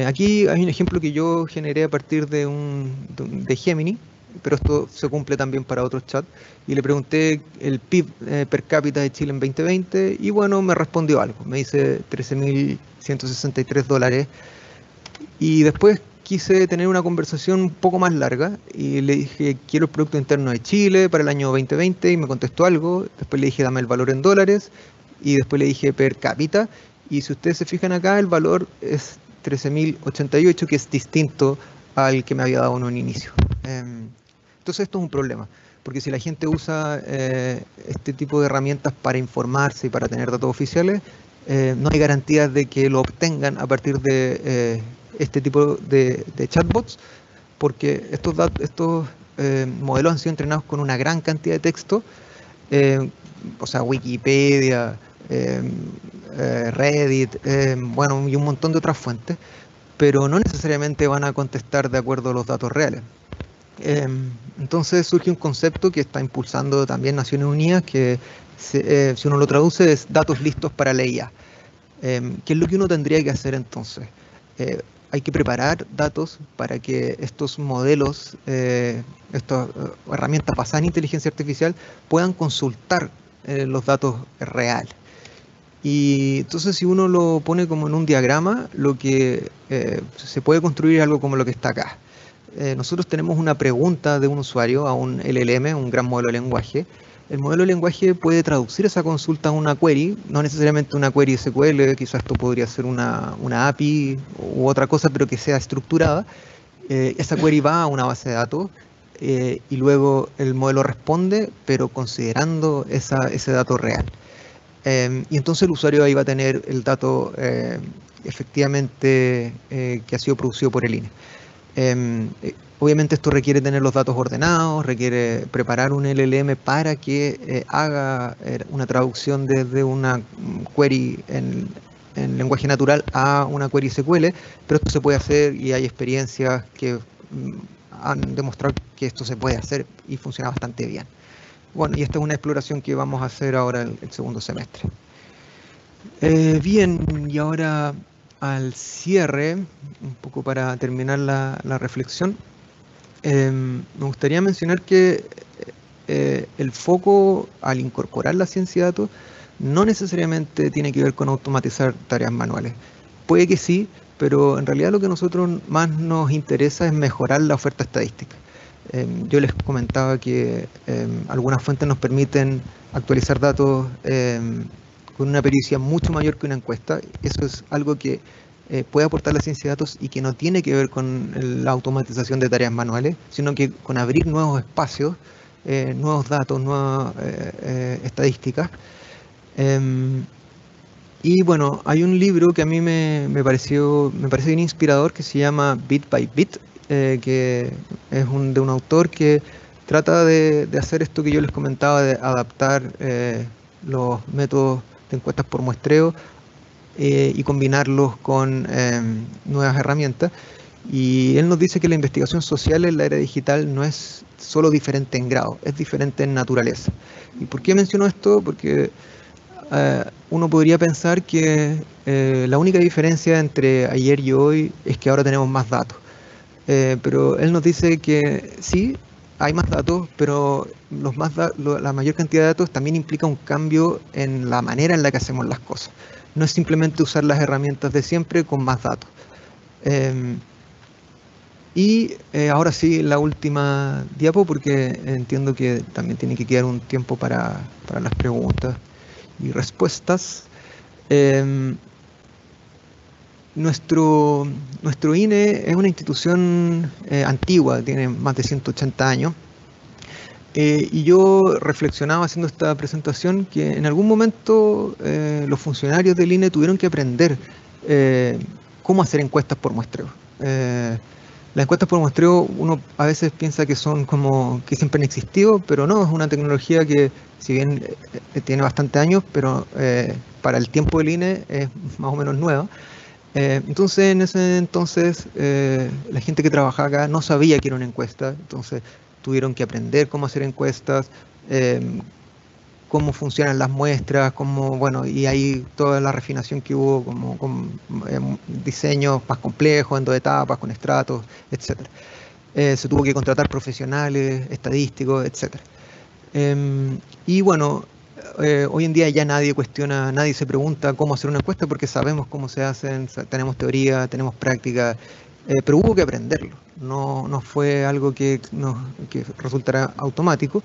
Aquí hay un ejemplo que yo generé a partir de Gemini, pero esto se cumple también para otros chats, y le pregunté el PIB per cápita de Chile en 2020, y bueno, me respondió algo, me dice $13.163, y después quise tener una conversación un poco más larga, y le dije, quiero el Producto Interno de Chile para el año 2020, y me contestó algo. Después le dije, dame el valor en dólares, y después le dije per cápita, y si ustedes se fijan acá, el valor es 13.088, que es distinto al que me había dado en un inicio. Entonces esto es un problema, porque si la gente usa este tipo de herramientas para informarse y para tener datos oficiales, no hay garantías de que lo obtengan a partir de este tipo de chatbots, porque estos modelos han sido entrenados con una gran cantidad de texto, o sea, Wikipedia, Reddit, bueno, y un montón de otras fuentes, pero no necesariamente van a contestar de acuerdo a los datos reales. Entonces surge un concepto que está impulsando también Naciones Unidas, que si uno lo traduce es datos listos para la IA. ¿Qué es lo que uno tendría que hacer entonces? Hay que preparar datos para que estos modelos, estas herramientas basadas en inteligencia artificial, puedan consultar los datos reales. Y entonces si uno lo pone como en un diagrama, lo que se puede construir algo como lo que está acá. Nosotros tenemos una pregunta de un usuario a un LLM, un gran modelo de lenguaje. El modelo de lenguaje puede traducir esa consulta a una query, no necesariamente una query SQL, quizás esto podría ser una API u otra cosa, pero que sea estructurada. Esa query va a una base de datos y luego el modelo responde, pero considerando ese dato real. Y entonces el usuario ahí va a tener el dato efectivamente que ha sido producido por el INE. Obviamente esto requiere tener los datos ordenados, requiere preparar un LLM para que haga una traducción desde una query en lenguaje natural a una query SQL, pero esto se puede hacer y hay experiencias que han demostrado que esto se puede hacer y funciona bastante bien. Bueno, y esta es una exploración que vamos a hacer ahora el segundo semestre. Bien, y ahora al cierre, un poco para terminar la reflexión, me gustaría mencionar que el foco al incorporar la ciencia de datos no necesariamente tiene que ver con automatizar tareas manuales. Puede que sí, pero en realidad lo que a nosotros más nos interesa es mejorar la oferta estadística. Yo les comentaba que algunas fuentes nos permiten actualizar datos con una periodicidad mucho mayor que una encuesta. Eso es algo que puede aportar la ciencia de datos y que no tiene que ver con la automatización de tareas manuales, sino que con abrir nuevos espacios, nuevos datos, nuevas estadísticas. Y bueno, hay un libro que a mí me parece bien inspirador, que se llama Bit by Bit, que es de un autor que trata de hacer esto que yo les comentaba, de adaptar los métodos de encuestas por muestreo y combinarlos con nuevas herramientas. Y él nos dice que la investigación social en la era digital no es solo diferente en grado, es diferente en naturaleza. ¿Y por qué menciono esto? Porque uno podría pensar que la única diferencia entre ayer y hoy es que ahora tenemos más datos. Pero él nos dice que sí, hay más datos, pero la mayor cantidad de datos también implica un cambio en la manera en la que hacemos las cosas. No es simplemente usar las herramientas de siempre con más datos. Ahora sí, la última diapo, porque entiendo que también tiene que quedar un tiempo para las preguntas y respuestas. Nuestro INE es una institución antigua, tiene más de 180 años. Y yo reflexionaba haciendo esta presentación que en algún momento los funcionarios del INE tuvieron que aprender cómo hacer encuestas por muestreo. Las encuestas por muestreo uno a veces piensa que son como que siempre han existido, pero no, es una tecnología que si bien tiene bastantes años, pero para el tiempo del INE es más o menos nueva. Entonces, en ese entonces, la gente que trabajaba acá no sabía que era una encuesta, entonces tuvieron que aprender cómo hacer encuestas, cómo funcionan las muestras, bueno, y ahí toda la refinación que hubo como con diseños más complejos, en 2 etapas, con estratos, etc. Se tuvo que contratar profesionales, estadísticos, etc. Y bueno, hoy en día ya nadie cuestiona, nadie se pregunta cómo hacer una encuesta porque sabemos cómo se hacen, tenemos teoría, tenemos práctica, pero hubo que aprenderlo. No fue algo que resultara automático.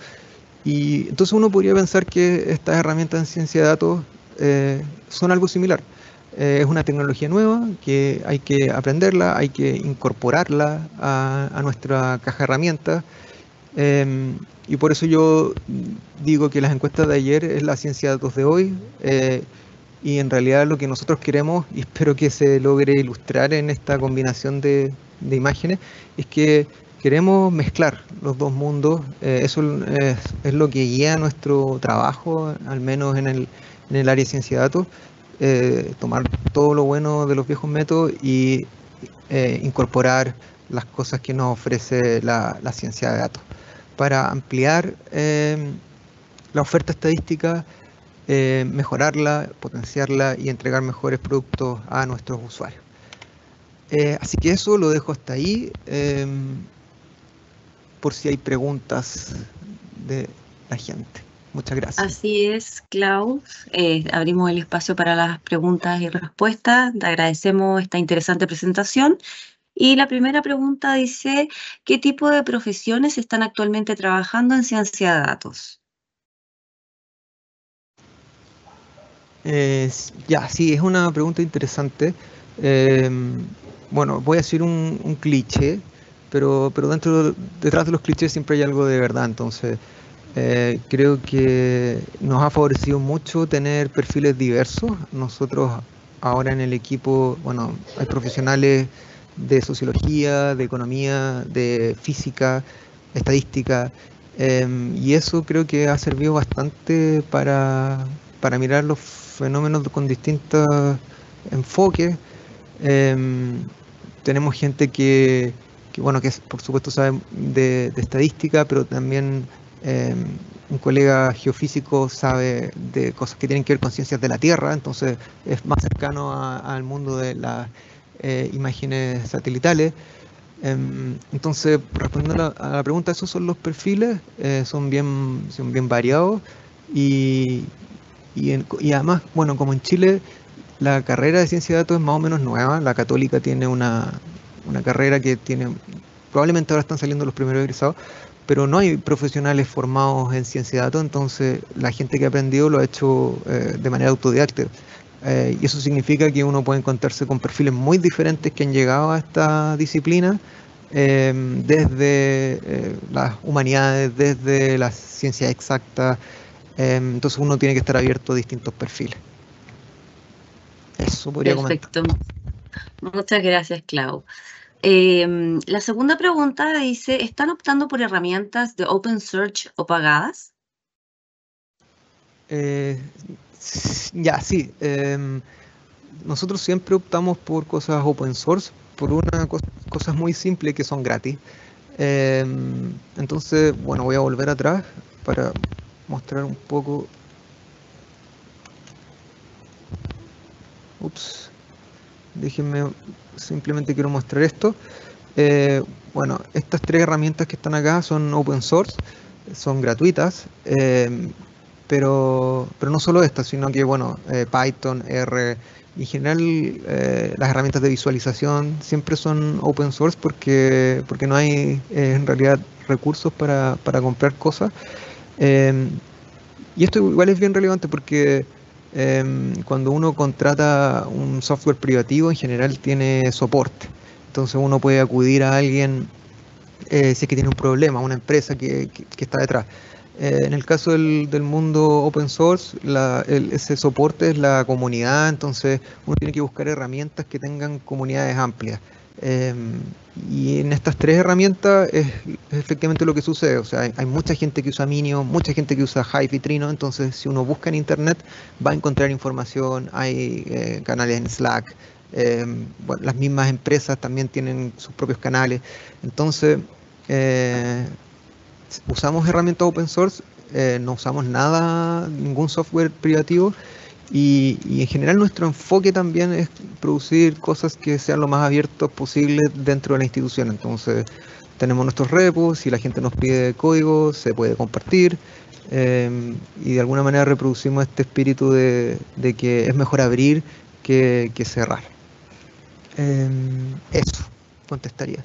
Y entonces uno podría pensar que estas herramientas en ciencia de datos son algo similar. Es una tecnología nueva que hay que aprenderla, hay que incorporarla a nuestra caja de herramientas. Y por eso yo digo que las encuestas de ayer es la ciencia de datos de hoy. Y en realidad lo que nosotros queremos, y espero que se logre ilustrar en esta combinación de imágenes, es que queremos mezclar los dos mundos. Eso es lo que guía nuestro trabajo, al menos en el área de ciencia de datos. Tomar todo lo bueno de los viejos métodos y incorporar las cosas que nos ofrece la ciencia de datos para ampliar la oferta estadística, mejorarla, potenciarla y entregar mejores productos a nuestros usuarios. Así que eso lo dejo hasta ahí, por si hay preguntas de la gente. Muchas gracias. Así es, Klaus. Abrimos el espacio para las preguntas y respuestas. Te agradecemos esta interesante presentación. Y la primera pregunta dice, ¿qué tipo de profesiones están actualmente trabajando en ciencia de datos? Sí, es una pregunta interesante. Bueno, voy a decir un cliché, pero detrás de los clichés siempre hay algo de verdad. Entonces, creo que nos ha favorecido mucho tener perfiles diversos. Nosotros ahora en el equipo, bueno, hay profesionales de sociología, de economía, de física, estadística, y eso creo que ha servido bastante para mirar los fenómenos con distintos enfoques. Tenemos gente bueno, que por supuesto sabe de estadística, pero también un colega geofísico sabe de cosas que tienen que ver con ciencias de la Tierra, entonces es más cercano al mundo de las imágenes satelitales. Entonces, respondiendo a la pregunta, esos son los perfiles, son bien variados y, y además, bueno, como en Chile la carrera de ciencia de datos es más o menos nueva, la Católica tiene una carrera que tiene, probablemente ahora están saliendo los primeros egresados, pero no hay profesionales formados en ciencia de datos, entonces la gente que ha aprendido lo ha hecho de manera autodidacta. Y eso significa que uno puede encontrarse con perfiles muy diferentes que han llegado a esta disciplina, desde las humanidades, desde las ciencias exactas. Entonces uno tiene que estar abierto a distintos perfiles. Eso podría comentar. Perfecto. Muchas gracias, Clau. La segunda pregunta dice, ¿están optando por herramientas de Open Search o pagadas? Ya, sí. Nosotros siempre optamos por cosas open source, por cosas muy simples que son gratis. Entonces, bueno, voy a volver atrás para mostrar un poco. Ups, déjenme, simplemente quiero mostrar esto. Bueno, estas tres herramientas que están acá son open source, son gratuitas, pero no solo estas, sino que, bueno, Python, R, en general las herramientas de visualización siempre son open source porque no hay en realidad recursos para comprar cosas. Y esto igual es bien relevante porque cuando uno contrata un software privativo, en general tiene soporte. Entonces uno puede acudir a alguien si es que tiene un problema, una empresa que está detrás. En el caso del mundo open source, ese soporte es la comunidad, entonces uno tiene que buscar herramientas que tengan comunidades amplias. Y en estas tres herramientas es efectivamente lo que sucede. O sea, hay mucha gente que usa Minio, mucha gente que usa Hive y Trino, entonces si uno busca en internet va a encontrar información, hay canales en Slack, bueno, las mismas empresas también tienen sus propios canales. Entonces, usamos herramientas open source, no usamos nada, ningún software privativo y en general nuestro enfoque también es producir cosas que sean lo más abiertos posible dentro de la institución. Entonces tenemos nuestros repos, si la gente nos pide código se puede compartir y de alguna manera reproducimos este espíritu de que es mejor abrir que cerrar. Eso contestaría.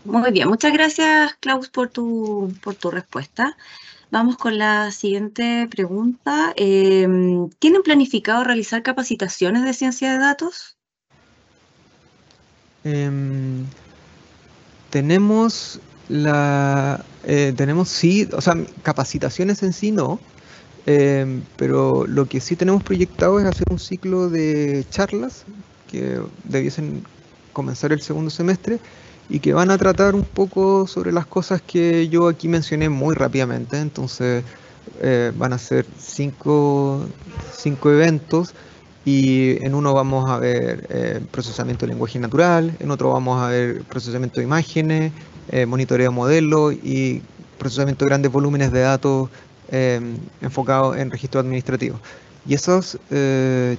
Muy bien, muchas gracias, Klaus, por tu respuesta. Vamos con la siguiente pregunta. ¿Tienen planificado realizar capacitaciones de ciencia de datos? Tenemos tenemos sí, o sea, capacitaciones en sí no, pero lo que sí tenemos proyectado es hacer un ciclo de charlas que debiesen comenzar el segundo semestre y que van a tratar un poco sobre las cosas que yo aquí mencioné muy rápidamente. Entonces van a ser cinco eventos y en uno vamos a ver procesamiento de lenguaje natural, en otro vamos a ver procesamiento de imágenes, monitoreo de modelos y procesamiento de grandes volúmenes de datos enfocados en registro administrativo. Y esas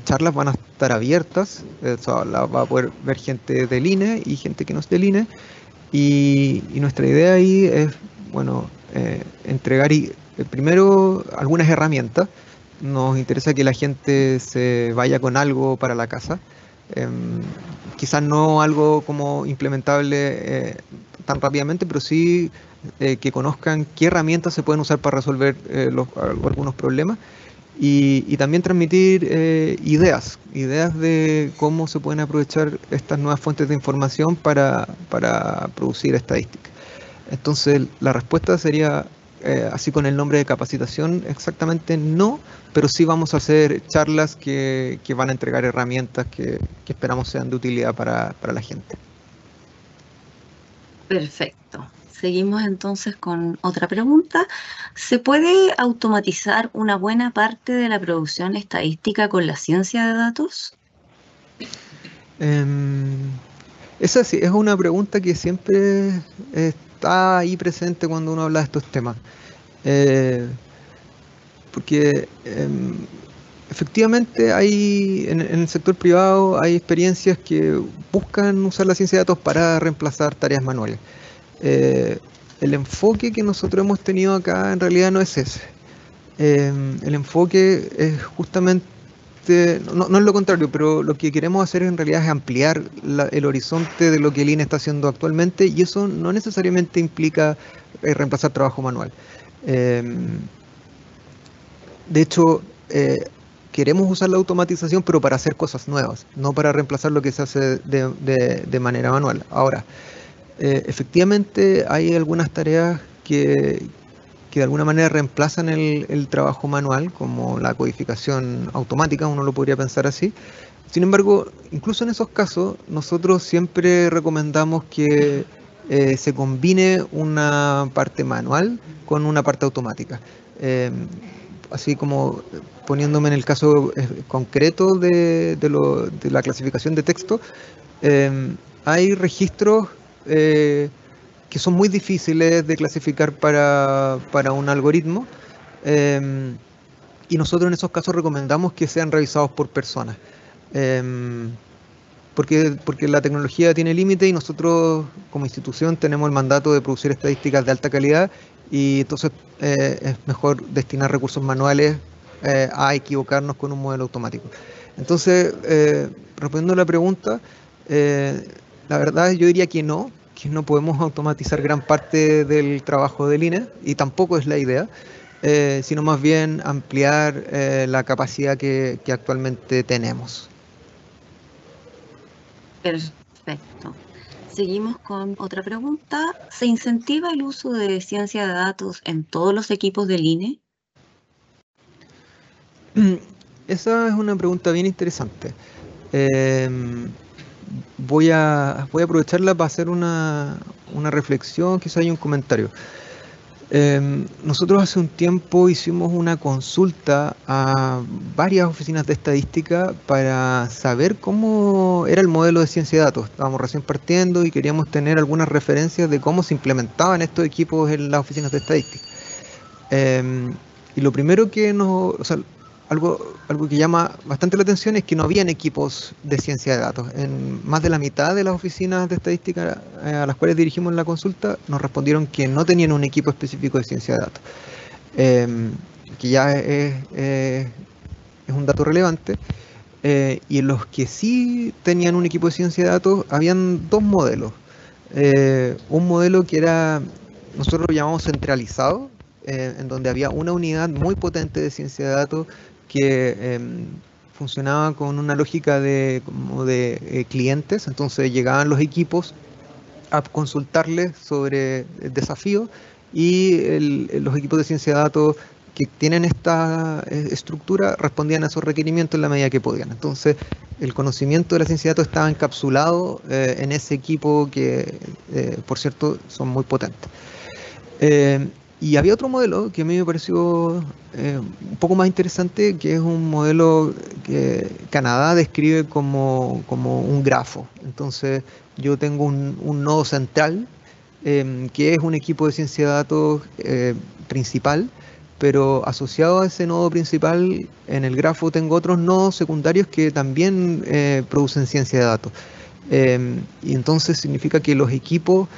charlas van a estar abiertas, o sea, las va a poder ver gente del INE y gente que no es del INE. Y nuestra idea ahí es, bueno, entregar primero algunas herramientas. Nos interesa que la gente se vaya con algo para la casa. Quizás no algo como implementable tan rápidamente, pero sí que conozcan qué herramientas se pueden usar para resolver algunos problemas y también transmitir ideas de cómo se pueden aprovechar estas nuevas fuentes de información para producir estadísticas. Entonces, la respuesta sería, así con el nombre de capacitación, exactamente no, pero sí vamos a hacer charlas que van a entregar herramientas que esperamos sean de utilidad para la gente. Perfecto. Seguimos entonces con otra pregunta. ¿Se puede automatizar una buena parte de la producción estadística con la ciencia de datos? Esa sí, es una pregunta que siempre está ahí presente cuando uno habla de estos temas. porque efectivamente hay en el sector privado hay experiencias que buscan usar la ciencia de datos para reemplazar tareas manuales. El enfoque que nosotros hemos tenido acá en realidad no es ese. El enfoque es justamente, no es lo contrario, pero lo que queremos hacer en realidad es ampliar el horizonte de lo que el INE está haciendo actualmente, y eso no necesariamente implica reemplazar trabajo manual. De hecho, queremos usar la automatización, pero para hacer cosas nuevas, no para reemplazar lo que se hace de manera manual. Ahora, efectivamente hay algunas tareas que de alguna manera reemplazan el trabajo manual, como la codificación automática, uno lo podría pensar así. Sin embargo, incluso en esos casos, nosotros siempre recomendamos que se combine una parte manual con una parte automática. Así como poniéndome en el caso concreto de la clasificación de texto, hay registros que son muy difíciles de clasificar para un algoritmo, y nosotros en esos casos recomendamos que sean revisados por personas, porque la tecnología tiene límite y nosotros como institución tenemos el mandato de producir estadísticas de alta calidad, y entonces es mejor destinar recursos manuales a equivocarnos con un modelo automático. Entonces, respondiendo a la pregunta, la verdad yo diría que no podemos automatizar gran parte del trabajo del INE, y tampoco es la idea, sino más bien ampliar la capacidad que actualmente tenemos. Perfecto. Seguimos con otra pregunta. ¿Se incentiva el uso de ciencia de datos en todos los equipos del INE? Esa es una pregunta bien interesante. Voy a aprovecharla para hacer una reflexión, quizá hay un comentario. Nosotros hace un tiempo hicimos una consulta a varias oficinas de estadística para saber cómo era el modelo de ciencia de datos. Estábamos recién partiendo y queríamos tener algunas referencias de cómo se implementaban estos equipos en las oficinas de estadística. Y lo primero que algo que llama bastante la atención es que no habían equipos de ciencia de datos. En más de la mitad de las oficinas de estadística a las cuales dirigimos la consulta nos respondieron que no tenían un equipo específico de ciencia de datos, que ya es un dato relevante. Y en los que sí tenían un equipo de ciencia de datos, habían dos modelos. Un modelo que era, nosotros lo llamamos centralizado, en donde había una unidad muy potente de ciencia de datos que funcionaba con una lógica como de clientes. Entonces llegaban los equipos a consultarles sobre el desafío, y los equipos de ciencia de datos que tienen esta estructura respondían a esos requerimientos en la medida que podían. Entonces el conocimiento de la ciencia de datos estaba encapsulado en ese equipo que, por cierto, son muy potentes. Y había otro modelo que a mí me pareció un poco más interesante, que es un modelo que Canadá describe como un grafo. Entonces yo tengo un nodo central, que es un equipo de ciencia de datos principal, pero asociado a ese nodo principal en el grafo tengo otros nodos secundarios que también producen ciencia de datos. Y entonces significa que los equipos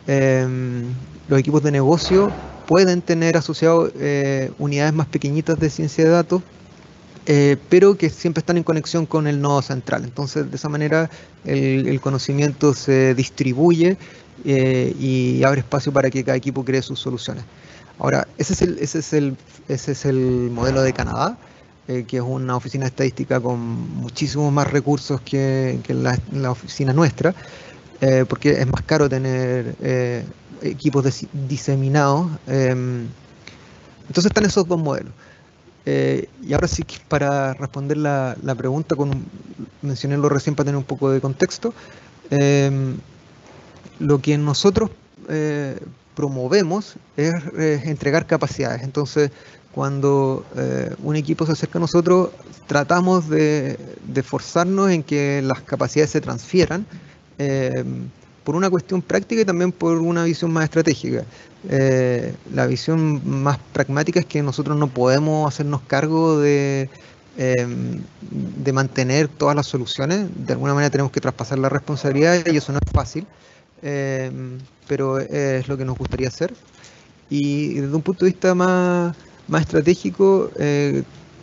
de negocio pueden tener asociados unidades más pequeñitas de ciencia de datos, pero que siempre están en conexión con el nodo central. Entonces, de esa manera, el conocimiento se distribuye y abre espacio para que cada equipo cree sus soluciones. Ahora, ese es el modelo de Canadá, que es una oficina estadística con muchísimos más recursos que la oficina nuestra, porque es más caro tener equipos diseminados. Entonces están esos dos modelos. Y ahora sí, para responder la pregunta, mencionarlo recién para tener un poco de contexto, lo que nosotros promovemos es entregar capacidades. Entonces, cuando un equipo se acerca a nosotros, tratamos de forzarnos en que las capacidades se transfieran, por una cuestión práctica y también por una visión más estratégica. La visión más pragmática es que nosotros no podemos hacernos cargo de mantener todas las soluciones. De alguna manera tenemos que traspasar la responsabilidad y eso no es fácil, pero es lo que nos gustaría hacer. Y desde un punto de vista más estratégico,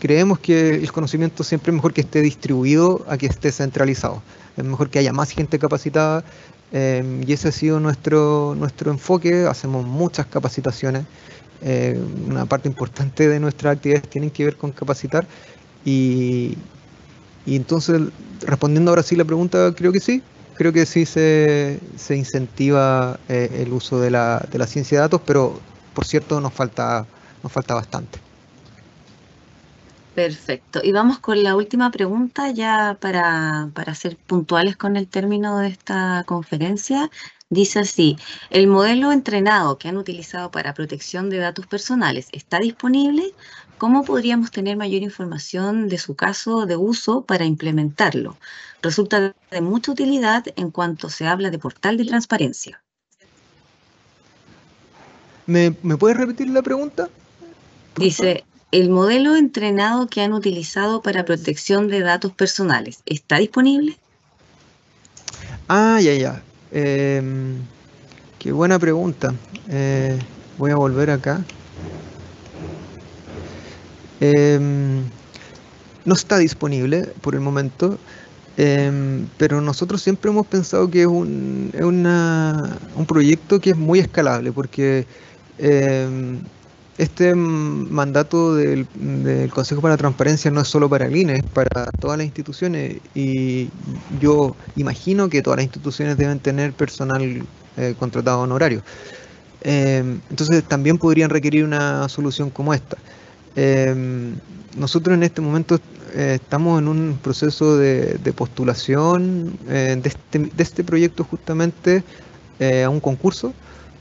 creemos que el conocimiento siempre es mejor que esté distribuido a que esté centralizado. Es mejor que haya más gente capacitada, y ese ha sido nuestro enfoque. Hacemos muchas capacitaciones. Una parte importante de nuestras actividades tienen que ver con capacitar. Y entonces, respondiendo ahora sí la pregunta, creo que sí se incentiva el uso de la ciencia de datos, pero por cierto nos falta bastante. Perfecto. Y vamos con la última pregunta ya para ser puntuales con el término de esta conferencia. Dice así, ¿el modelo entrenado que han utilizado para protección de datos personales está disponible? ¿Cómo podríamos tener mayor información de su caso de uso para implementarlo? Resulta de mucha utilidad en cuanto se habla de portal de transparencia. ¿Me puedes repetir la pregunta? Dice, ¿el modelo entrenado que han utilizado para protección de datos personales está disponible? Ah, ya. Qué buena pregunta. Voy a volver acá. No está disponible por el momento, pero nosotros siempre hemos pensado que es un proyecto que es muy escalable, porque este mandato del Consejo para la Transparencia no es solo para el INE, es para todas las instituciones, y yo imagino que todas las instituciones deben tener personal contratado honorario. Entonces también podrían requerir una solución como esta. Nosotros en este momento estamos en un proceso de postulación de este proyecto justamente a un concurso,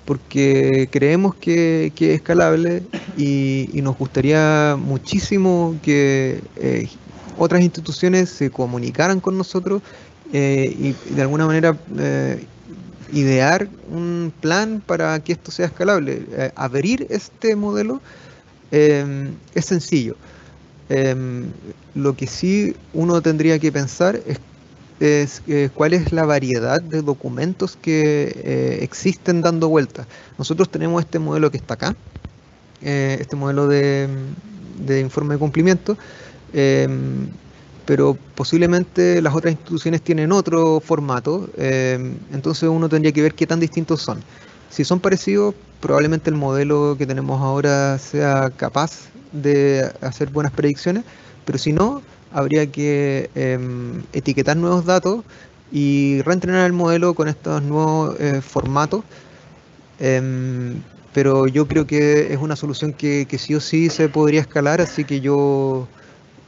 porque creemos que es escalable y nos gustaría muchísimo que otras instituciones se comunicaran con nosotros y de alguna manera idear un plan para que esto sea escalable. Abrir este modelo es sencillo. Lo que sí uno tendría que pensar es cuál es la variedad de documentos que existen dando vueltas. Nosotros tenemos este modelo que está acá, este modelo de informe de cumplimiento, pero posiblemente las otras instituciones tienen otro formato, entonces uno tendría que ver qué tan distintos son. Si son parecidos, probablemente el modelo que tenemos ahora sea capaz de hacer buenas predicciones, pero si no, habría que etiquetar nuevos datos y reentrenar el modelo con estos nuevos formatos. Pero yo creo que es una solución que sí o sí se podría escalar, así que yo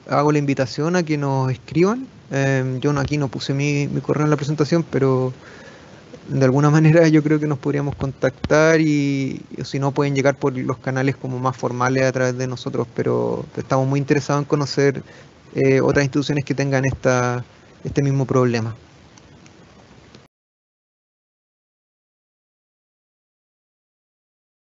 hago la invitación a que nos escriban. Yo aquí no puse mi correo en la presentación, pero de alguna manera yo creo que nos podríamos contactar y si no pueden llegar por los canales como más formales a través de nosotros, pero estamos muy interesados en conocer otras instituciones que tengan este mismo problema.